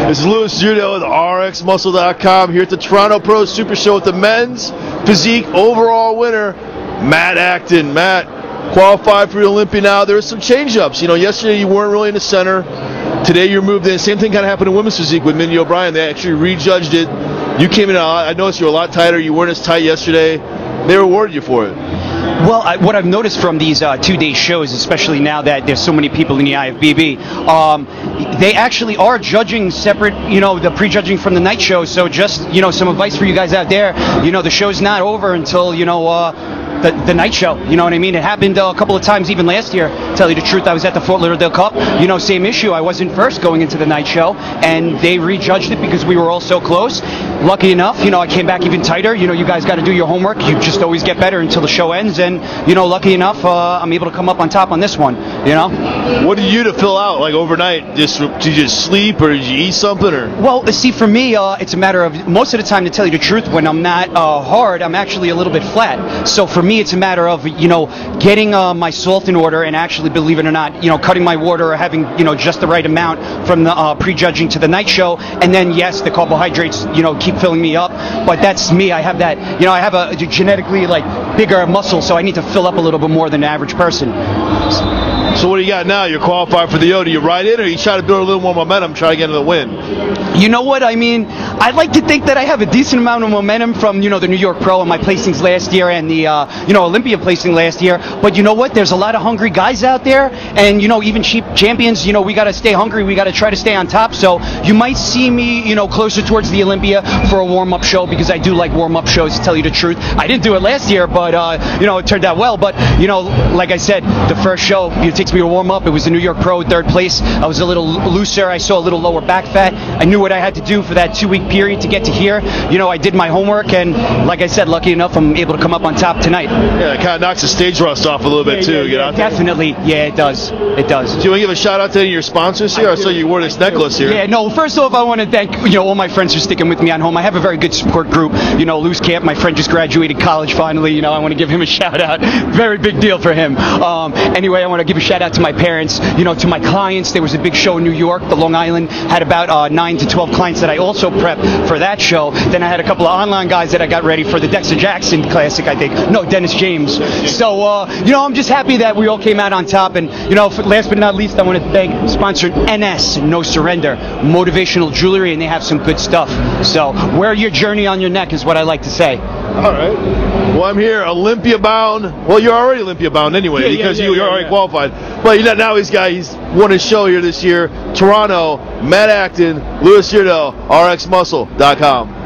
This is Louis Judo with RxMuscle.com here at the Toronto Pro Super Show with the men's physique overall winner, Matt Acton. Matt, qualified for the Olympia now. There were some change-ups. You know, yesterday you weren't really in the center. Today you're moved in. Same thing kind of happened in women's physique with Mindy O'Brien. They actually rejudged it. You came in, I noticed you were a lot tighter. You weren't as tight yesterday. They rewarded you for it. Well, what I've noticed from these two-day shows, especially now that there's so many people in the IFBB, they actually are judging separate, the pre-judging from the night show. So just, some advice for you guys out there. The show's not over until, the night show. You know what I mean? It happened a couple of times even last year. Tell you the truth, I was at the Fort Lauderdale Cup. Same issue. I wasn't first going into the night show, and they rejudged it because we were all so close. Lucky enough, I came back even tighter. You guys got to do your homework. You just always get better until the show ends, and lucky enough, I'm able to come up on top on this one. What did you do to fill out like overnight? Did you just sleep, or did you eat something, or? Well, see, for me, it's a matter of most of the time, to tell you the truth, when I'm not hard, I'm actually a little bit flat. So for me, it's a matter of getting my salt in order, and actually, believe it or not, cutting my water or having just the right amount from the pre-judging to the night show, and then yes, the carbohydrates keep filling me up. But that's me. I have that. I have a genetically bigger muscle, so I need to fill up a little bit more than the average person. So what do you got now? You're qualified for the O. Do you ride in, or you try to build a little more momentum, try to get into the win? You know what I mean? I'd like to think that I have a decent amount of momentum from the New York Pro and my placings last year, and the Olympia placing last year. But you know what? There's a lot of hungry guys out there, and even cheap champions. We got to stay hungry. We got to try to stay on top. So you might see me closer towards the Olympia for a warm-up show, because I do like warm-up shows, to tell you the truth. I didn't do it last year, but it turned out well. But like I said, the first show it takes me to warm up. It was the New York Pro, third place. I was a little looser. I saw a little lower back fat. I knew what I had to do for that 2-week period to get to here. I did my homework, and like I said, lucky enough, I'm able to come up on top tonight. Yeah, it kind of knocks the stage rust off a little bit too. Get out there. Definitely. Yeah, it does. It does. Do you want to give a shout out to any of your sponsors here? I saw you wore this necklace here. Yeah, no, first off, I want to thank all my friends for sticking with me on home. I have a very good support group. Loose Camp, my friend just graduated college finally. I want to give him a shout out. Very big deal for him. Anyway, I want to give a shout out to my parents, to my clients. There was a big show in New York. The Long Island had about 9 to 12 clients that I also prepped for that show. Then I had a couple of online guys that I got ready for the Dexter Jackson Classic, I think. No, Dennis James. So, I'm just happy that we all came out on top. And, last but not least, I want to thank sponsor NS, No Surrender, motivational jewelry, and they have some good stuff. So, wear your journey on your neck is what I like to say. All right. Well, I'm here, Olympia bound. Well, you're already Olympia bound anyway, because you're already qualified. But now he's won his show here this year. Toronto, Matt Acton, Louis Judo, RxMuscle.com.